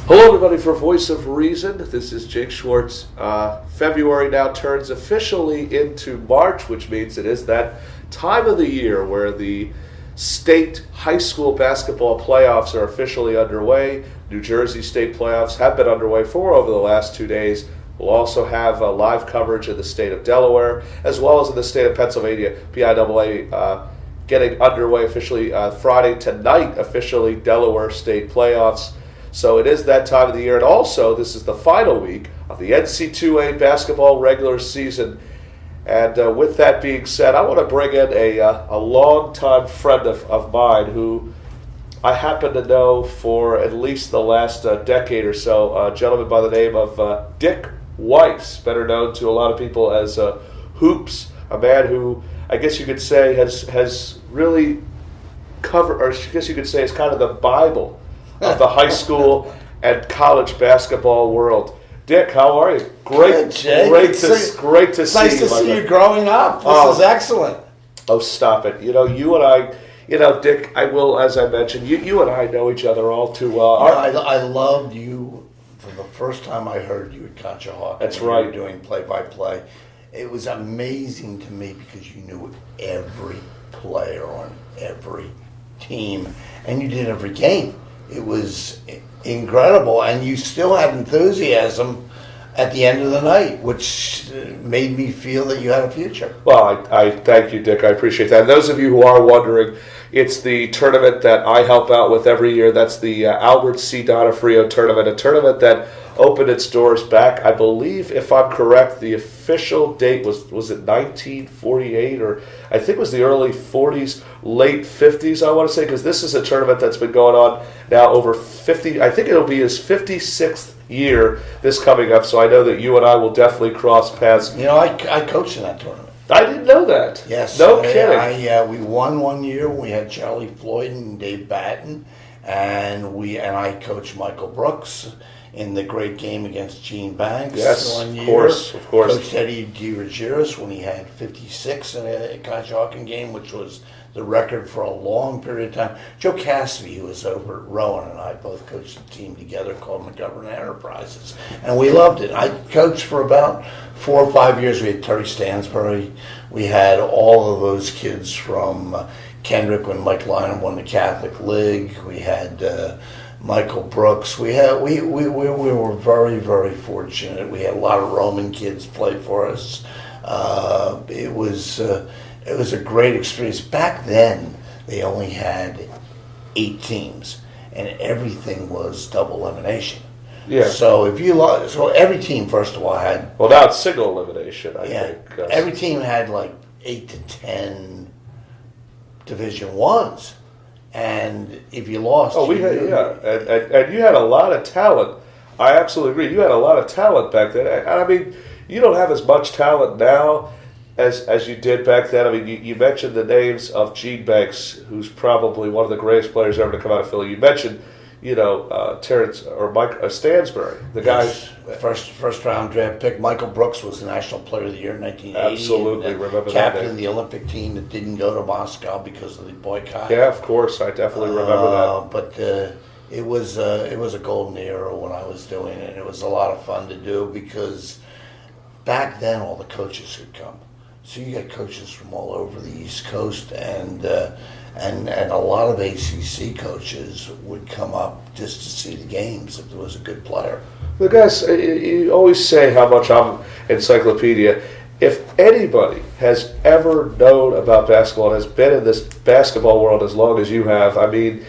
Hello, everybody, for Voice of Reason. This is Jake Schwartz. February now turns officially into March, which means it is that time of the year where the state high school basketball playoffs are officially underway. New Jersey state playoffs have been underway for over the last 2 days. We'll also have live coverage in the state of Delaware, as well as in the state of Pennsylvania. PIAA getting underway officially Friday tonight, officially Delaware state playoffs. So it is that time of the year, and also this is the final week of the NC2A basketball regular season. And with that being said, I want to bring in a longtime friend of mine who I happen to know for at least the last decade or so, a gentleman by the name of Dick Weiss, better known to a lot of people as Hoops, a man who I guess you could say has really covered, or I guess you could say is kind of the Bible of the high school and college basketball world. Dick, how are you? Great to see you. It's nice to see you growing up. This is excellent. Oh, stop it. You and I, Dick, I will, as I mentioned, you and I know each other all too well. I loved you from the first time I heard you at Conshohocken. That's right. You were doing play-by-play. It was amazing to me because you knew every player on every team, and you did every game. It was incredible, and you still had enthusiasm at the end of the night, which made me feel that you had a future. Well, I thank you, Dick. I appreciate that. And those of you who are wondering, it's the tournament that I help out with every year. That's the Albert C. Donofrio tournament, a tournament that opened its doors back, I believe, if I'm correct, the official date was it 1948, or I think it was the early 40s, late 50s, I want to say, because this is a tournament that's been going on now over 50, I think it'll be his 56th year this coming up, so I know that you and I will definitely cross paths. I coached in that tournament. I didn't know that. Yes. No kidding. We won one year. We had Charlie Floyd and Dave Batten, and I coached Michael Brooks in the great game against Gene Banks. Yes, one year. Of course. Coached Eddie DiRigiris when he had 56 in a Conshohocken game, which was the record for a long period of time. Joe Cassidy, who was over at Rowan, and I both coached the team together called McGovern Enterprises, and we loved it. I coached for about 4 or 5 years. We had Terry Stansbury. We had all of those kids from Kendrick when Mike Lynham won the Catholic League. We had Michael Brooks. We were very, very fortunate. We had a lot of Roman kids play for us. It was a great experience. Back then, they only had 8 teams, and everything was double elimination. Yeah. So if you lost, so every team, first of all, had. Well, now it's single elimination. I think. Every team had like 8 to 10 Division Ones. And if you lost, and you had a lot of talent. I absolutely agree. You had a lot of talent back then. And I mean, you don't have as much talent now as you did back then. I mean, you mentioned the names of Gene Banks, who's probably one of the greatest players ever to come out of Philly. You mentioned, Terrence or Mike Stansbury, the guy. First round draft pick. Michael Brooks was the National Player of the Year in 1980. Absolutely, remember that. Captain of the Olympic team that didn't go to Moscow because of the boycott. Yeah, of course, I definitely remember that. But it was a golden era when I was doing it. It was a lot of fun to do because back then all the coaches could come. So you got coaches from all over the East Coast, and a lot of ACC coaches would come up just to see the games if there was a good player. Well, guys, you always say how much I'm encyclopedia. If anybody has ever known about basketball and has been in this basketball world as long as you have, I mean,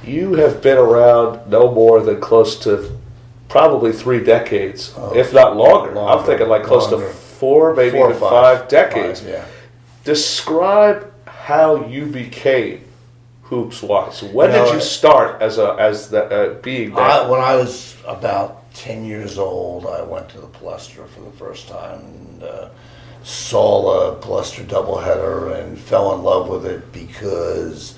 you have been around no more than close to probably 3 decades, if not longer. I'm thinking like close to 4, maybe even 5 decades. Yeah. Describe how you became Hoops Weiss. When did you start being that? When I was about 10 years old, I went to the Palestra for the first time and saw a Palestra doubleheader and fell in love with it because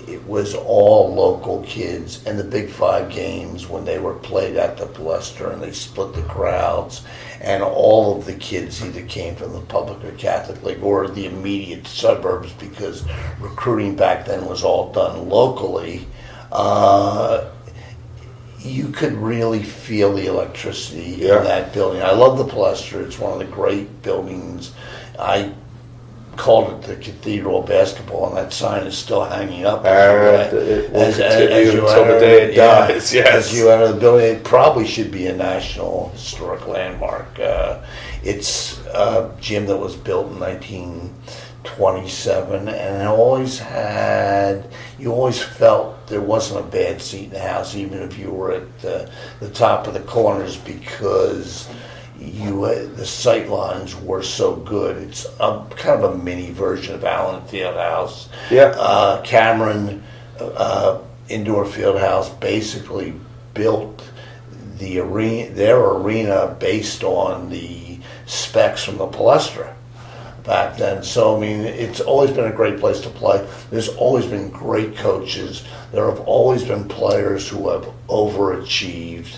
it was all local kids, and the Big Five games when they were played at the Palestra and they split the crowds, and all of the kids either came from the public or Catholic League or the immediate suburbs because recruiting back then was all done locally. you could really feel the electricity Yeah. in that building. I love the Palestra. It's one of the great buildings. I called it the Cathedral of Basketball, and that sign is still hanging up. And it will continue you until the enter- day it yeah, dies. Yes. As you enter the building, it probably should be a National Historic Landmark. It's a gym that was built in 1927, and it always had, you always felt there wasn't a bad seat in the house, even if you were at the top of the corners, because the sight lines were so good. It's kind of a mini version of Allen Fieldhouse. Yeah. Cameron Indoor Fieldhouse basically built their arena based on the specs from the Palestra back then. So, I mean, it's always been a great place to play. There's always been great coaches. There have always been players who have overachieved.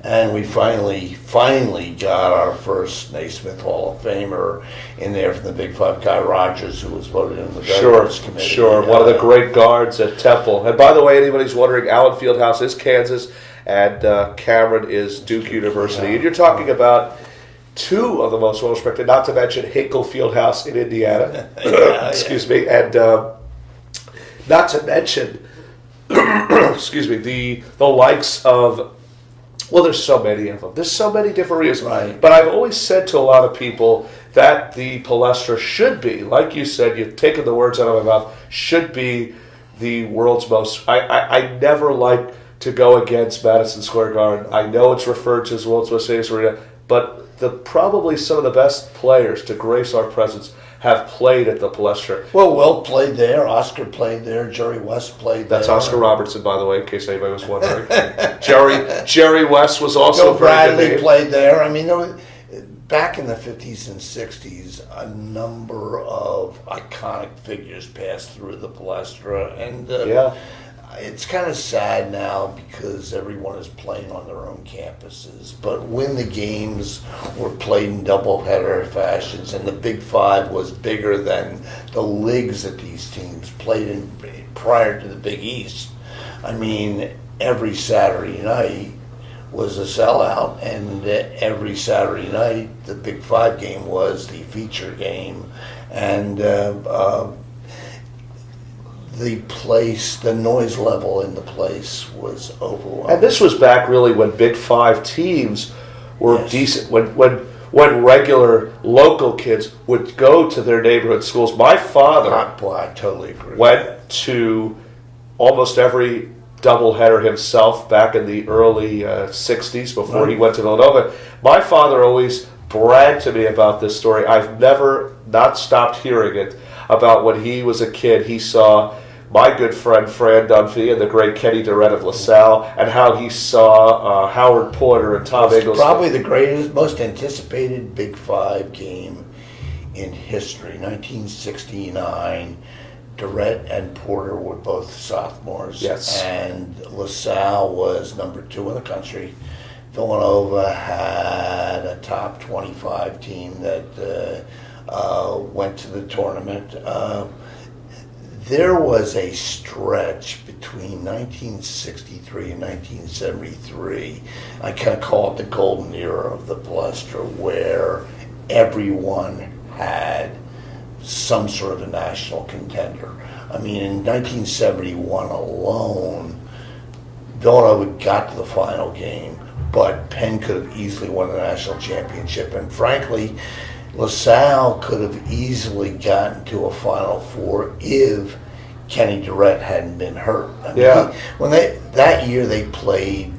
And we finally got our first Naismith Hall of Famer in there from the Big Five, Guy Rogers, who was voted in the Veterans Committee. Sure. One of the great guards at Temple. And by the way, anybody's wondering, Allen Fieldhouse is Kansas, and Cameron is Duke University. Yeah. And you're talking about two of the most well-respected, not to mention Hinkle Fieldhouse in Indiana. Excuse me. And not to mention, excuse me, the likes of, well, there's so many of them. There's so many different reasons. Right. But I've always said to a lot of people that the Palestra should be, like you said, you've taken the words out of my mouth, should be the world's most, I never like to go against Madison Square Garden. I know it's referred to as the world's most famous arena, but probably some of the best players to grace our presence have played at the Palestra. Well, Wilt played there. Oscar played there. Jerry West played there. That's Oscar Robertson, by the way, in case anybody was wondering. Jerry West was also Bill very good Bradley name. played there. I mean, back in the 50s and 60s, a number of iconic figures passed through the Palestra. And Yeah. it's kind of sad now because everyone is playing on their own campuses. But when the games were played in doubleheader fashions and the Big Five was bigger than the leagues that these teams played in prior to the Big East, I mean, every Saturday night was a sellout, and every Saturday night the Big Five game was the feature game. And the noise level in the place was overwhelming. And this was back really when Big Five teams were Yes. decent, when regular local kids would go to their neighborhood schools. My father I totally agree. went to almost every doubleheader himself back in the early 60s before he went to Villanova. My father always bragged to me about this story. I've never not stopped hearing it about when he was a kid. He saw my good friend Fran Dunphy and the great Kenny Durrett of LaSalle, and how he saw Howard Porter and Tom It's Ingles. probably the greatest, most anticipated Big Five game in history. 1969. Durrett and Porter were both sophomores. Yes. And LaSalle was number 2 in the country. Villanova had a top 25 team that went to the tournament. There was a stretch between 1963 and 1973. I kind of call it the golden era of the Palestra, where everyone had some sort of a national contender. I mean, in 1971 alone, Villanova got to the final game, but Penn could have easily won the national championship. And frankly, LaSalle could have easily gotten to a Final Four if Kenny Durrett hadn't been hurt. I mean, that year they played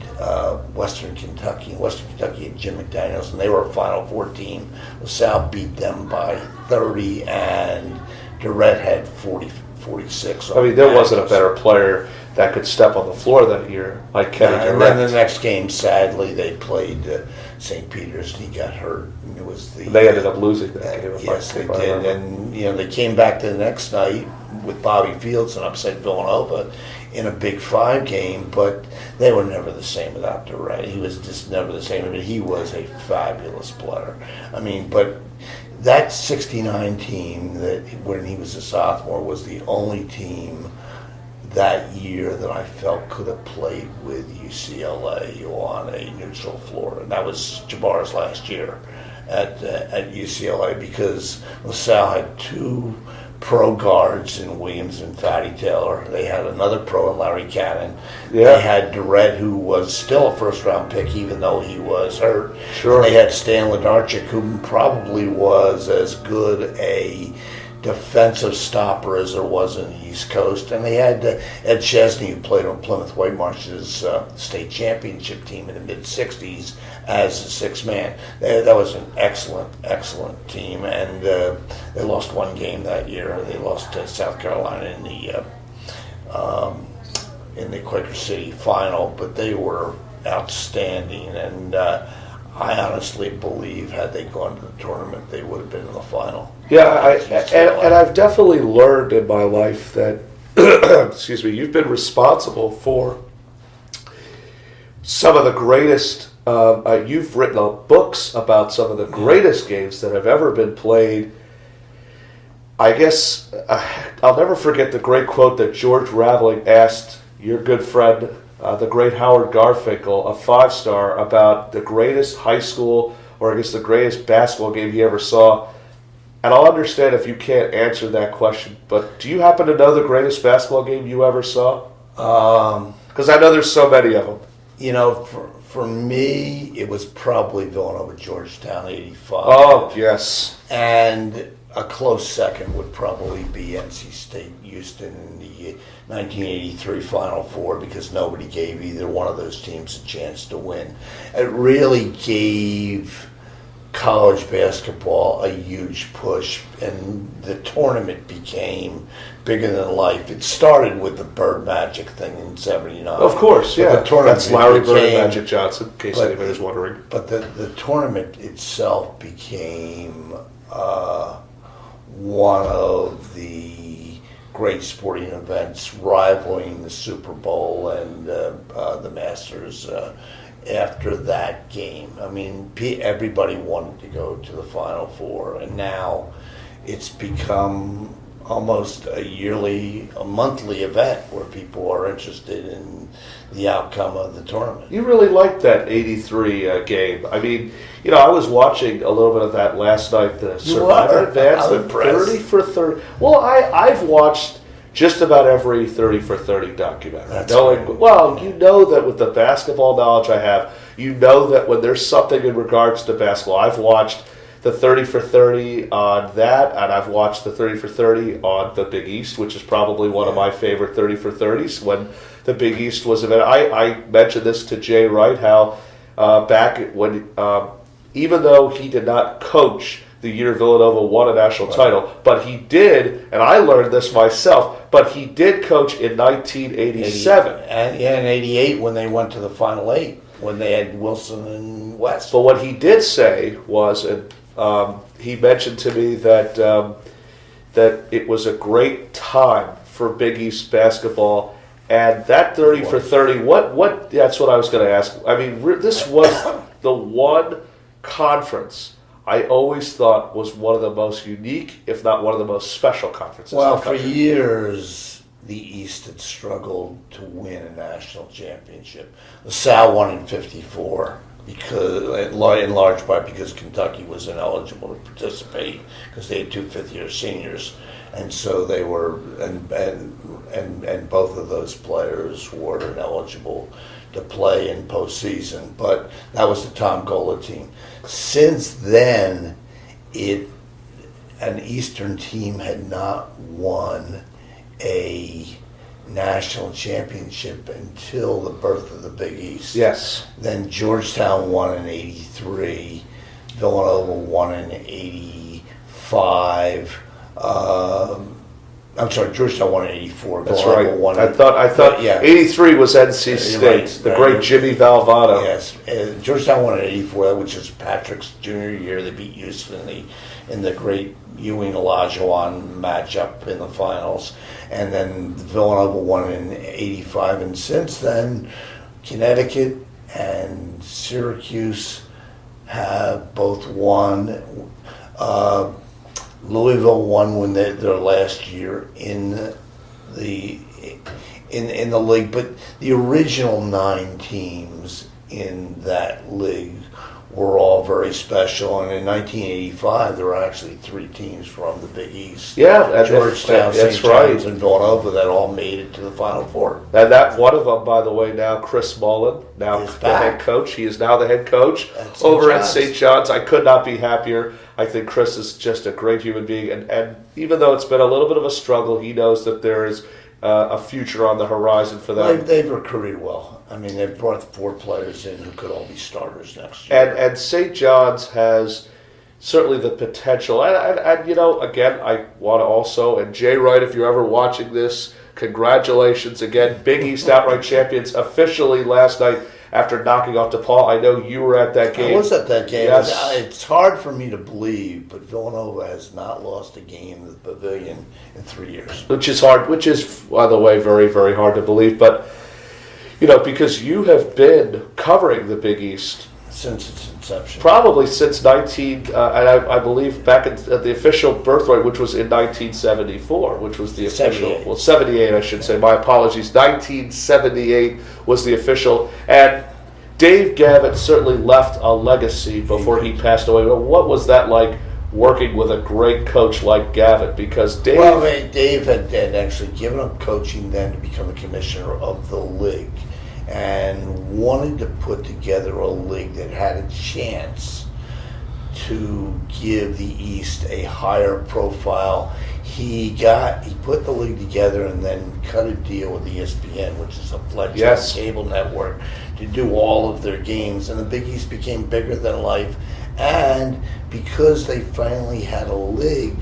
Western Kentucky. Western Kentucky had Jim McDaniels, and they were a Final Four team. LaSalle beat them by 30, and Durrett had 46. I mean, there wasn't a better player that could step on the floor that year like Kenny Durrett. And then the next game, sadly, they played St. Peter's, and he got hurt. And it was they ended up losing that game. Yes, they did. And they came back the next night with Bobby Fields and upset Villanova in a Big Five game, but they were never the same without Durrett. He was just never the same. I mean, he was a fabulous player. I mean, but that 69 team that when he was a sophomore was the only team that year that I felt could have played with UCLA on a neutral floor, and that was Jabbar's last year at UCLA, because LaSalle had two pro guards in Williams and Fatty Taylor. They had another pro in Larry Cannon. Yeah. They had Durrett, who was still a first-round pick, even though he was hurt. Sure. And they had Stan Ledarchik, who probably was as good a defensive stopper as there was in the East Coast. And they had Ed Chesney, who played on Plymouth Whitemarsh's state championship team in the mid-'60s as a sixth man. That was an excellent team. And they lost one game that year. They lost to South Carolina in the Quaker City final, but they were outstanding. And I honestly believe had they gone to the tournament, they would have been in the final. Yeah, and I've definitely learned in my life that, excuse me, you've been responsible for some of the greatest, you've written books about some of the greatest games that have ever been played. I guess I'll never forget the great quote that George Raveling asked your good friend, the great Howard Garfinkel, a five-star, about the greatest high school, or I guess the greatest basketball game he ever saw. And I'll understand if you can't answer that question, but do you happen to know the greatest basketball game you ever saw? Because I know there's so many of them. You know, for me, it was probably Villanova Georgetown '85. Oh, yes. And a close second would probably be NC State Houston in the 1983 Final Four, because nobody gave either one of those teams a chance to win. It really gave college basketball a huge push, and the tournament became bigger than life. It started with the Bird Magic thing in '79. Of course, but yeah. The tournament That's Larry Bird and became, Magic Johnson, in case anybody's wondering. But the tournament itself became one of the great sporting events, rivaling the Super Bowl and the Masters. After that game, I mean, everybody wanted to go to the Final Four, and now it's become almost a monthly event where people are interested in the outcome of the tournament. You really liked that '83 game. I mean, you know, I was watching a little bit of that last night. The Survivor Advance, the 30 for 30. Well, I've watched just about every 30 for 30 documentary. Well, you know that with the basketball knowledge I have, you know that when there's something in regards to basketball, I've watched the 30 for 30 on that, and I've watched the 30 for 30 on the Big East, which is probably one of my favorite 30 for 30s when the Big East was event. I mentioned this to Jay Wright, how back when, even though he did not coach the year Villanova won a national title, but he did, and I learned this myself, but he did coach in 1987. And in '88 when they went to the Final Eight, when they had Wilson and Weiss. But what he did say was, and he mentioned to me that that it was a great time for Big East basketball, and that 30 for 30. What? That's what I was going to ask. I mean, this was the one conference I always thought was one of the most unique, if not one of the most special conferences. Well, for years, the East had struggled to win a national championship. LaSalle won in '54, because, in large part because Kentucky was ineligible to participate because they had two fifth-year seniors, and so they were, and both of those players were ineligible to play in postseason. But that was the Tom Gola team. Since then, an Eastern team had not won a national championship until the birth of the Big East. Yes. Then Georgetown won in '83, Villanova won in '85. I'm sorry, Georgetown won in '84. That's Villanova right. Won I thought yeah. '83 was NC State, the great Jimmy Valvano. Yes, Georgetown won in '84, which is Patrick's junior year. They beat Houston in the great Ewing Olajuwon matchup in the finals, and then Villanova won in '85. And since then, Connecticut and Syracuse have both won. Louisville won when their last year in the in the league, but the original 9 teams in that league were all very special. And in 1985, there were actually 3 teams from the Big East. Yeah, Georgetown, that's St. right. John's, and Villanova that all made it to the Final Four. And that one of them, by the way, now Chris Mullen, now Is the back. head coach. He is now the head coach At St. over at John's. St. John's. I could not be happier. I think Chris is just a great human being, and even though it's been a little bit of a struggle, he knows that there is a future on the horizon for them. They've recruited well. I mean, they've brought 4 players in who could all be starters next year. And St. John's has certainly the potential. And you know, again, I want to also, and Jay Wright, if you're ever watching this, congratulations again. Big East outright champions officially last night after knocking off DePaul. I know you were at that game. I was at that game. Yes. It's hard for me to believe, but Villanova has not lost a game at the Pavilion in 3 years. Which is hard, which is, by the way, very, very hard to believe. But, you know, because you have been covering the Big East Since its inception. probably since and I believe back at the official birthright, which was in 1974, which was the official, 78. well, 78, I should say, my apologies. 1978 was the official, and Dave Gavitt certainly left a legacy before he passed away. What was that like, working with a great coach like Gavitt? Because Dave... Well, Dave had actually given up coaching then to become the commissioner of the league, and wanted to put together a league that had a chance to give the East a higher profile. He put the league together and then cut a deal with ESPN, which is a fledgling Yes. cable network, to do all of their games, and the Big East became bigger than life. And because they finally had a league,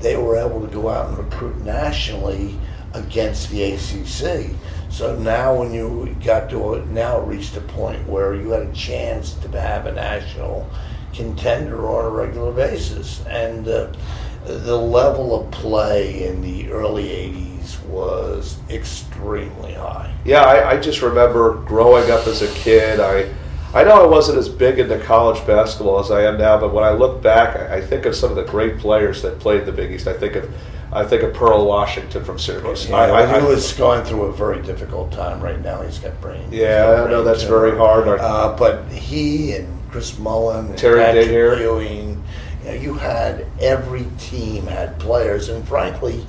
they were able to go out and recruit nationally against the ACC. So now when you got to it, now it reached a point where you had a chance to have a national contender on a regular basis. And the level of play in the early 80s was extremely high. Yeah, I just remember growing up as a kid. I know I wasn't as big into college basketball as I am now, but when I look back, I think of some of the great players that played in the Big East. I think of Pearl Washington from Syracuse. Yeah, he was going through a very difficult time right now. He's got brain. Yeah, I know that's very hard. But he and Chris Mullen and Terry Patrick Dahier. Ewing, you had every team had players, and frankly,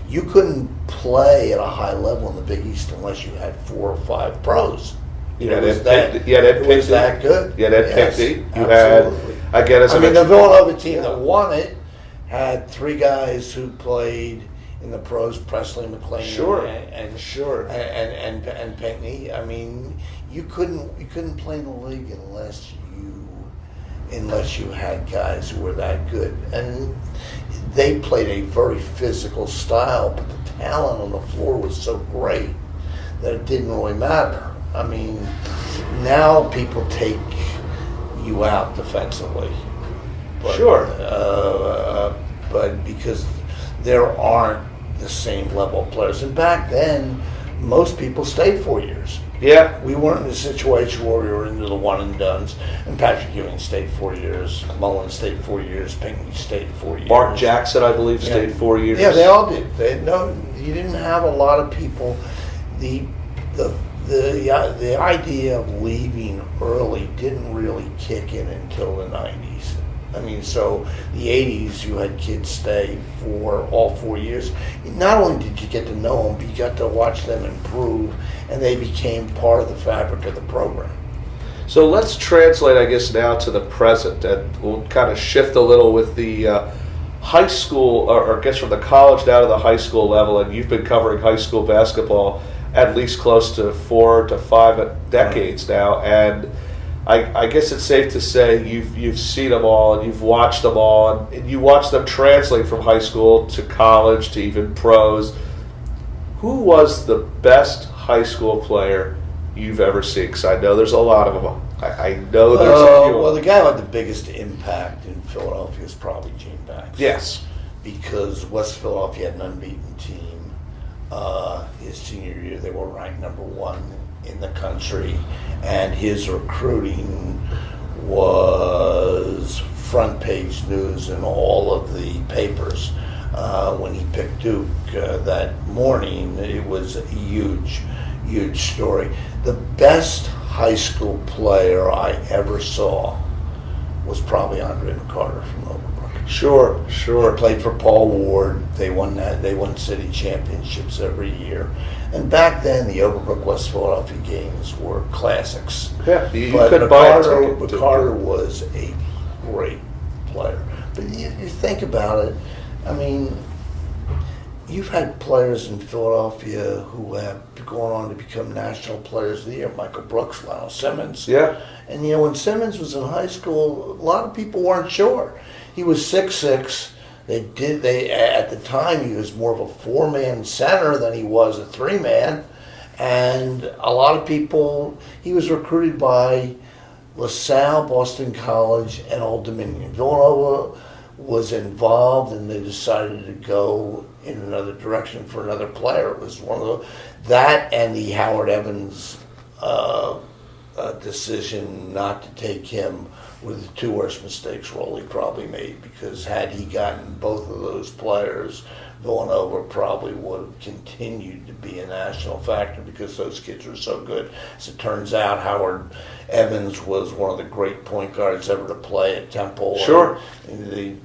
you couldn't play at a high level in the Big East unless you had 4 or 5 pros. It was that good. You had Ed Yes, Pinkney. You absolutely. had, again, as I the mentioned, Villanova team that won it had 3 guys who played in the pros: Presley, McLean, Sure. and Sure. and Pinkney. I mean, you couldn't play in the league unless you had guys who were that good, and they played a very physical style, but the talent on the floor was so great that it didn't really matter. I mean, now people take you out defensively. But, Sure. But because there aren't the same level of players. And back then, most people stayed 4 years. Yeah. We weren't in a situation where we were into the one and dones. And Patrick Ewing stayed 4 years. Mullen stayed 4 years. Pinkney stayed 4 years. Mark Jackson, I believe, stayed 4 years. Yeah, they all did. You didn't have a lot of people. The idea of leaving early didn't really kick in until the 90s. I mean, so the 80s, you had kids stay for all 4 years. Not only did you get to know them, but you got to watch them improve, and they became part of the fabric of the program. So let's translate, I guess, now to the present, and we'll kind of shift a little with the high school, or I guess from the college down to the high school level, and you've been covering high school basketball at least close to 4 to 5 decades now, and I guess it's safe to say you've seen them all, and you've watched them all, and you watch them translate from high school to college to even pros. Who was the best high school player you've ever seen? Because I know there's a lot of them. I know there's a few. Well, the guy who had the biggest impact in Philadelphia is probably Gene Banks. Yes. Because West Philadelphia had an unbeaten team. His senior year, they were ranked number 1 in the country, and his recruiting was front page news in all of the papers. when he picked Duke that morning. It was a huge, huge story. The best high school player I ever saw was probably Andre McCarter from Overbrook. Sure. He played for Paul Ward. They won city championships every year. And back then, the Overbrook West Philadelphia games were classics. Yeah, you but could buy a ticket. McCarter was a great player. But you think about it, I mean, you've had players in Philadelphia who have gone on to become national players of the year. Michael Brooks, Lionel Simmons. Yeah. And when Simmons was in high school, a lot of people weren't sure. He was 6'6". At the time he was more of a 4-man center than he was a 3-man. And a lot of people, he was recruited by LaSalle, Boston College, and Old Dominion. Villanova was involved, and they decided to go in another direction for another player. It was one of that and the Howard Evans decision not to take him were the two worst mistakes Rowley probably made, because had he gotten both of those players, Villanova probably would have continued to be a national factor because those kids were so good. As it turns out, Howard Evans was one of the great point guards ever to play at Temple. Sure. The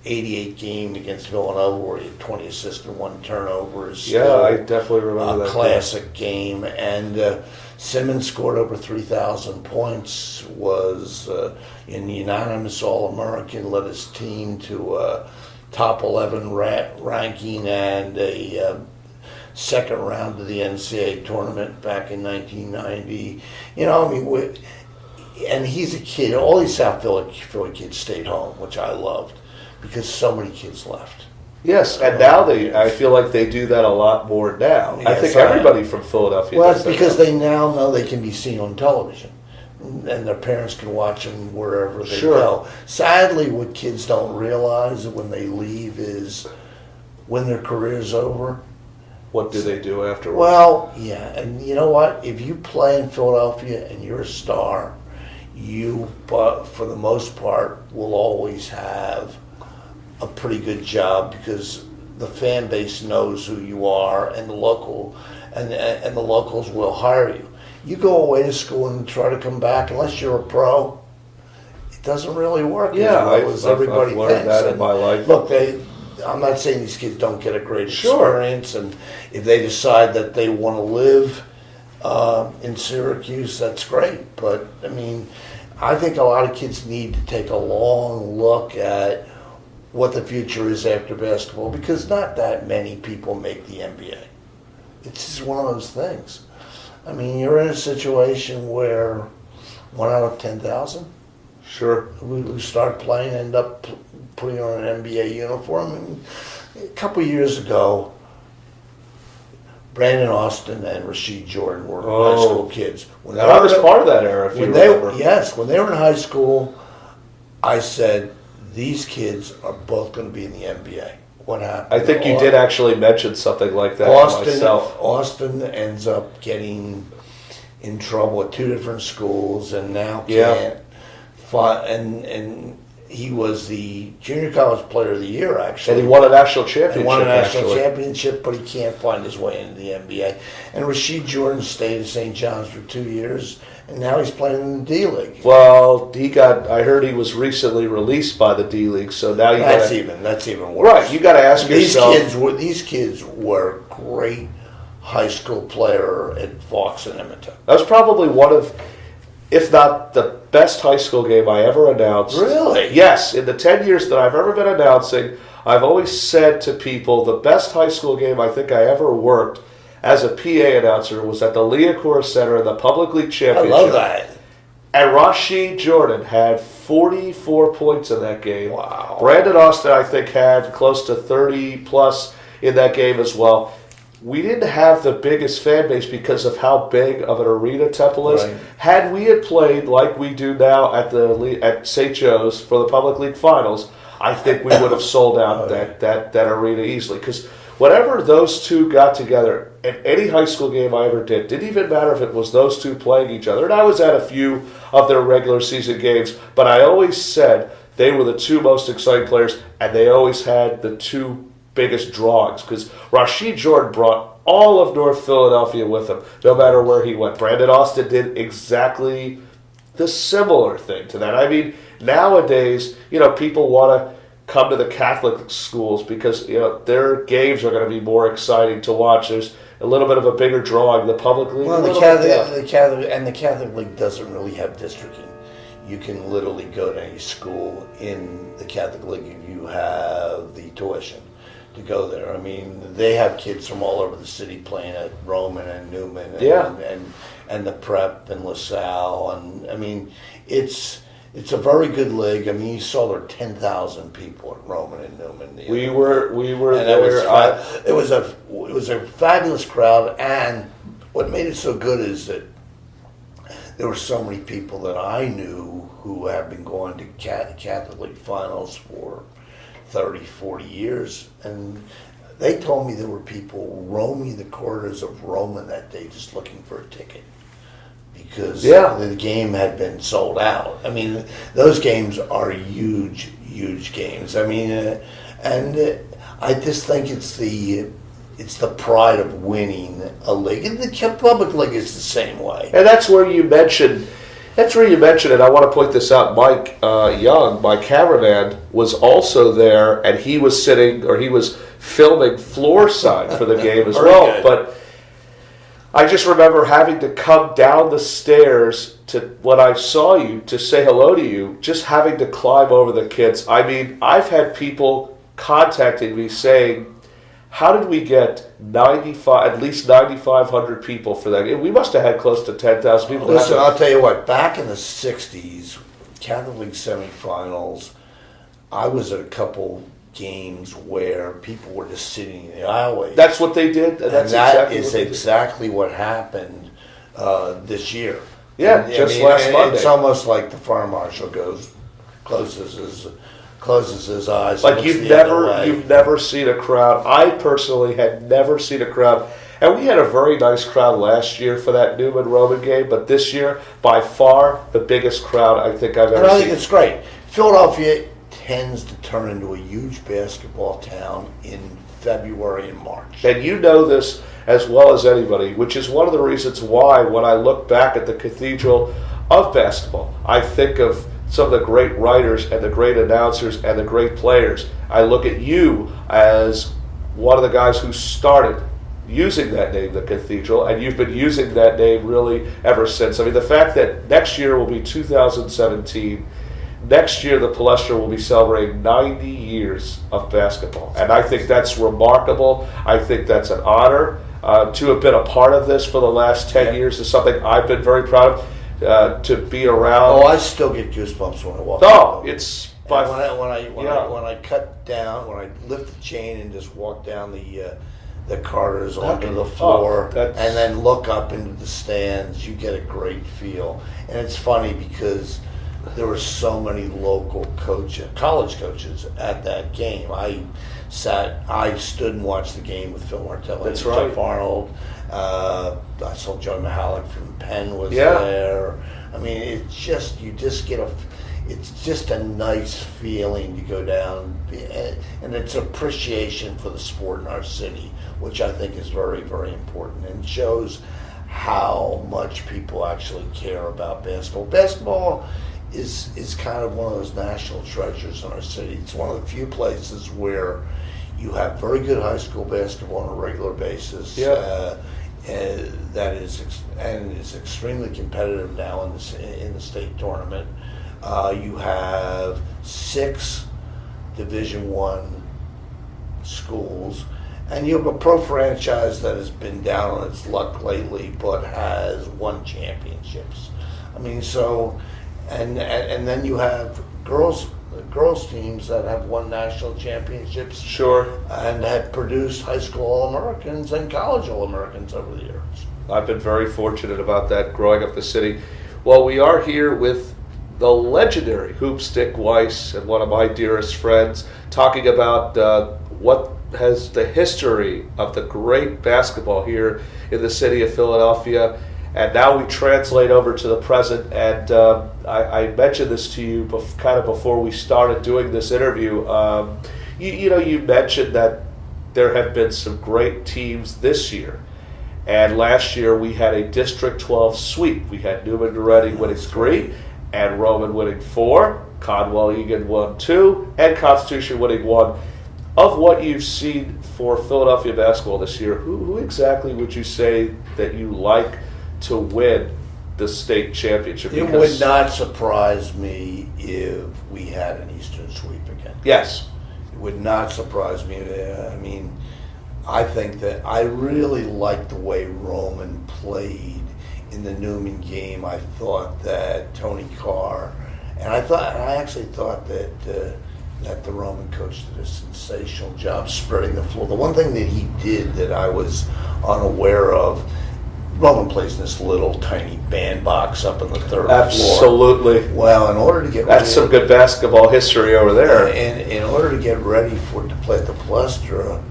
88 game against Villanova where he had 20 assists and 1 turnover is Yeah, I definitely remember a that. classic game. And Simmons scored over 3,000 points, was in the unanimous All-American, led his team to top 11 ranking and a second round of the NCAA tournament back in 1990. And he's a kid. All these South Philly kids stayed home, which I loved, because so many kids left. Yes, and now I feel like they do that a lot more now. I think everybody from Philadelphia Well, does that's because they now know they can be seen on television, and their parents can watch them wherever they go. Sadly, what kids don't realize when they leave is when their career's over. What do they do afterwards? Well, yeah, and you know what? If you play in Philadelphia and you're a star, you, for the most part, will always have a pretty good job because the fan base knows who you are, and the locals will hire you. You go away to school and try to come back, unless you're a pro, it doesn't really work as well as everybody I've learned thinks. that in my life. Look, I'm not saying these kids don't get a great experience, and if they decide that they want to live in Syracuse, that's great. But I mean, I think a lot of kids need to take a long look at what the future is after basketball, because not that many people make the NBA. It's just one of those things. I mean, you're in a situation where 1 out of 10,000 who start playing end up putting on an NBA uniform. And a couple of years ago, Brandon Austin and Rasheed Jordan were high school kids. I was part of that era, if you remember. Yes, when they were in high school, I said, these kids are both going to be in the NBA. What happened? I think you did actually mention something like that myself. Austin ends up getting in trouble at 2 different schools, and now can't. And he was the junior college player of the year, actually. And he won a national championship. He won a national championship, but he can't find his way into the NBA. And Rasheed Jordan stayed at St. John's for 2 years, and now he's playing in the D League. Well, I heard he was recently released by the D League, so now that's even worse. Right, you got to ask yourself. These kids were great high school player at Fox and Edmonton. That was probably one of, if not the best high school game I ever announced. Really? Yes, in the 10 years that I've ever been announcing, I've always said to people the best high school game I think I ever worked as a PA announcer was at the Leocore Center in the Public League Championship. I love that. And Rasheed Jordan had 44 points in that game. Wow. Brandon Austin, I think, had close to 30 plus in that game as well. We didn't have the biggest fan base because of how big of an arena Temple is. Right. Had we had played like we do now at St. Joe's for the Public League Finals, I think we would have sold out that arena easily. Because whenever those two got together, in any high school game I ever didn't even matter if it was those two playing each other. And I was at a few of their regular season games, but I always said they were the two most exciting players, and they always had the two biggest drawings, because Rashid Jordan brought all of North Philadelphia with him, no matter where he went. Brandon Austin did exactly the similar thing to that. I mean, nowadays, people want to come to the Catholic schools because, their games are going to be more exciting to watch. There's a little bit of a bigger drawing. The public league. Well, the Catholic League doesn't really have districting. You can literally go to any school in the Catholic League if you have the tuition to go there. I mean, they have kids from all over the city playing at Roman and Newman and the Prep and LaSalle, and I mean, it's a very good league. I mean, you saw there 10,000 people at Roman and Newman. We were and there. It was a fabulous crowd, and what made it so good is that there were so many people that I knew who have been going to Catholic League finals for 30, 40 years, and they told me there were people roaming the corridors of Roman that day just looking for a ticket because the game had been sold out. I mean, those games are huge, huge games. I mean, and I just think it's the pride of winning a league, and the public league is the same way. And that's where you mentioned. And I want to point this out. Mike Young, my cameraman, was also there, and he was filming floor side for the game as well. Good. But I just remember having to come down the stairs when I saw you to say hello to you, just having to climb over the kids. I mean, I've had people contacting me saying, how did we get at least 9,500 people for that? We must have had close to 10,000 people. Listen, I'll tell you what, back in the 60s, Catholic League semifinals, I was at a couple games where people were just sitting in the aisleways. That's what they did? That is exactly what happened this year. Yeah, last Monday. It's almost like the fire marshal closes his eyes. Like you've never seen a crowd. I personally had never seen a crowd. And we had a very nice crowd last year for that Newman-Roman game, but this year, by far, the biggest crowd I think I've ever seen. I think it's great. Philadelphia tends to turn into a huge basketball town in February and March. And you know this as well as anybody, which is one of the reasons why when I look back at the cathedral of basketball, I think of some of the great writers and the great announcers and the great players. I look at you as one of the guys who started using that name, the Cathedral, and you've been using that name really ever since. I mean, the fact that next year will be 2017, next year the Palestra will be celebrating 90 years of basketball, and I think that's remarkable. I think that's an honor. To have been a part of this for the last 10 years is something I've been very proud of. To be around. Oh, I still get goosebumps when I walk. Oh, it's when I cut down, when I lift the chain and just walk down the corridors onto the floor, and then look up into the stands, you get a great feel. And it's funny because there were so many local college coaches at that game. I stood and watched the game with Phil Martelli and Jeff Arnold. I saw Joe Mahalik from Penn was there. I mean, it's just a nice feeling to go down, and it's appreciation for the sport in our city, which I think is very, very important, and shows how much people actually care about basketball. Basketball is kind of one of those national treasures in our city. It's one of the few places where you have very good high school basketball on a regular basis. That is extremely competitive now in the state tournament. You have 6 Division I schools, and you have a pro franchise that has been down on its luck lately, but has won championships. I mean, so, and then you have girls teams that have won national championships. Sure. And have produced high school All-Americans and college All-Americans over the years. I've been very fortunate about that growing up the city. Well, we are here with the legendary hoopstick Weiss and one of my dearest friends talking about what has the history of the great basketball here in the city of Philadelphia. And now we translate over to the present, and I mentioned this to you kind of before we started doing this interview. You mentioned that there have been some great teams this year. And last year we had a District 12 sweep. We had Newman Goretti winning 3, and Roman winning 4, Conwell Egan won 2, and Constitution winning 1. Of what you've seen for Philadelphia basketball this year, who exactly would you say that you like to win the state championship? It would not surprise me if we had an Eastern sweep again. Yes. It would not surprise me. I mean, I think that I really liked the way Roman played in the Newman game. I thought that Tony Carr, and I actually thought that the Roman coach did a sensational job spreading the floor. The one thing that he did that I was unaware of, Roman plays in this little tiny bandbox up on the third floor. Absolutely. Well, in order to get That's some good basketball history over there. And in order to get ready to play at the Palestra,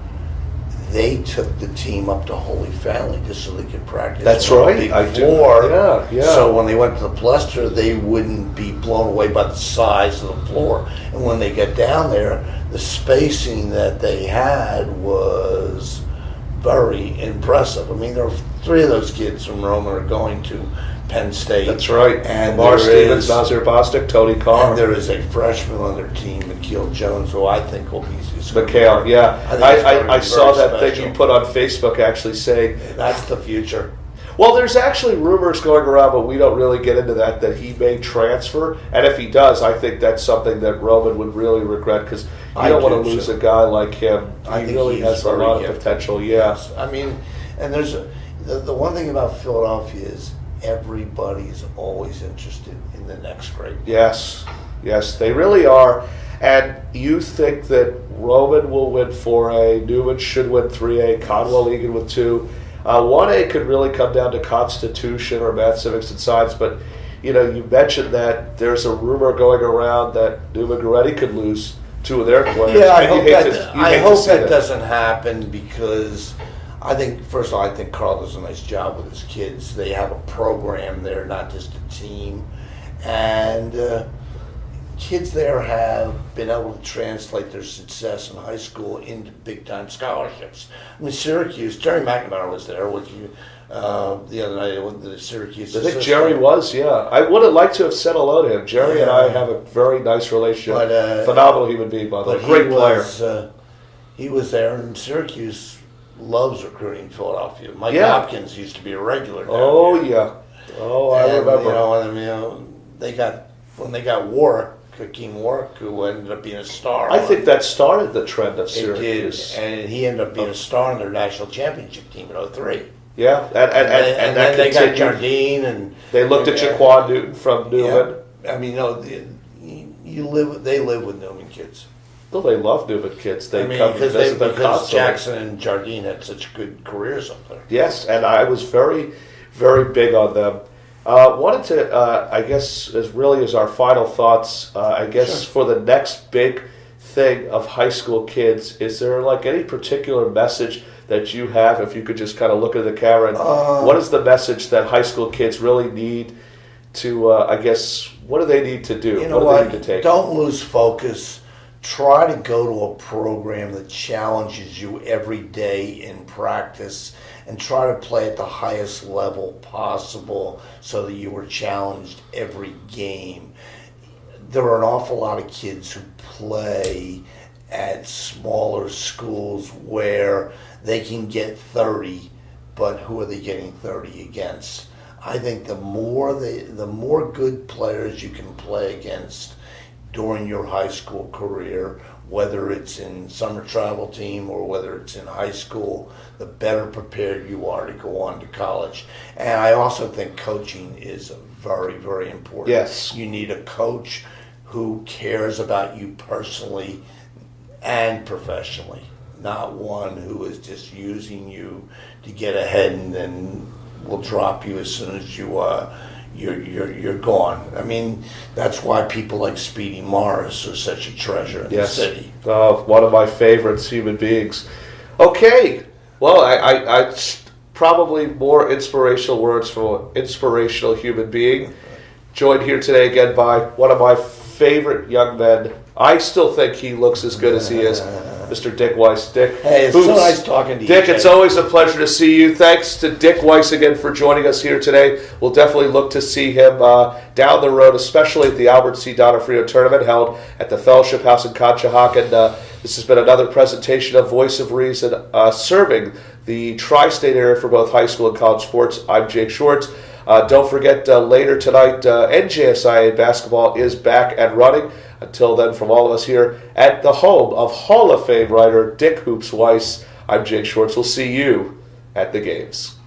they took the team up to Holy Family just so they could practice. That's on right. a big I floor. do. Yeah. So when they went to the Palestra, they wouldn't be blown away by the size of the floor. And when they got down there, the spacing that they had was very impressive. I mean, there were 3 of those kids from Roma are going to Penn State. That's right. And Lamar Stevens, Nazir Bostic, Tony Carr. And there is a freshman on their team, Mikhail Jones, who I think will be. Mikhail, yeah. I saw that special. thing you put on Facebook actually saying. That's the future. Well, there's actually rumors going around, but we don't really get into that he may transfer. And if he does, I think that's something that Roman would really regret because you don't want to lose a guy like him. He really has a lot of potential, Yes. I mean, and there's the one thing about Philadelphia is everybody's always interested in the next great. Yes, they really are. And you think that Roman will win 4A, Newman should win 3A, Conwell Egan with 2. 1A could really come down to Constitution or Math, Civics, and Science, but you mentioned that there's a rumor going around that Newman Goretti could lose 2 of their players. Yeah, I hope that doesn't happen because I think, first of all, I think Carl does a nice job with his kids. They have a program there, not just a team. And kids there have been able to translate their success in high school into big-time scholarships. I mean, Syracuse, Jerry McNamara was there with you the other night with the Syracuse. I think Jerry was, yeah. I would have liked to have said hello to him. Jerry and I have a very nice relationship. But, phenomenal human being, by the way. Great player. He was there, and Syracuse loves recruiting Philadelphia. Mike Hopkins used to be a regular down there. Yeah. Oh, I remember. When they got Warwick, Hakeem Warwick, who ended up being a star. I think that started the trend of It Syracuse. did, and he ended up being a star in their national championship team in 03. Yeah, and that they got continued. Jardine, and They looked at Jaquan Newton from Newman. Yeah. I mean, they live with Newman kids. Well, they love Newman kids. They come to because visit them constantly. Jackson and Jardine had such good careers up there. Yes, and I was very, very big on them. Wanted to, I guess, as our final thoughts, for the next big thing of high school kids, is there any particular message that you have, if you could just kind of look at the camera, and what is the message that high school kids really need to, what do they need to do? You know what do they need to take? Don't lose focus. Try to go to a program that challenges you every day in practice and try to play at the highest level possible so that you are challenged every game. There are an awful lot of kids who play at smaller schools where they can get 30, but who are they getting 30 against? I think the more good players you can play against during your high school career, whether it's in summer travel team or whether it's in high school, the better prepared you are to go on to college. And I also think coaching is very, very important. Yes. You need a coach who cares about you personally and professionally, not one who is just using you to get ahead and then will drop you as soon as you're gone. I mean, that's why people like Speedy Morris are such a treasure in the city. One of my favorites human beings. Okay, well, I probably more inspirational words for an inspirational human being. Joined here today again by one of my favorite young men. I still think he looks as good as he is. Mr. Dick Weiss. Dick, Hey, it's so nice talking to you, Dick, Jay. it's always a pleasure to see you. Thanks to Dick Weiss again for joining us here today. We'll definitely look to see him down the road, especially at the Albert C. Donofrio tournament held at the Fellowship House in Conshohocken. This has been another presentation of Voice of Reason, serving the tri-state area for both high school and college sports. I'm Jake Schwartz. Don't forget, later tonight, NJSIA basketball is back and running. Until then, from all of us here at the home of Hall of Fame writer Dick Hoops Weiss, I'm Jake Schwartz. We'll see you at the games.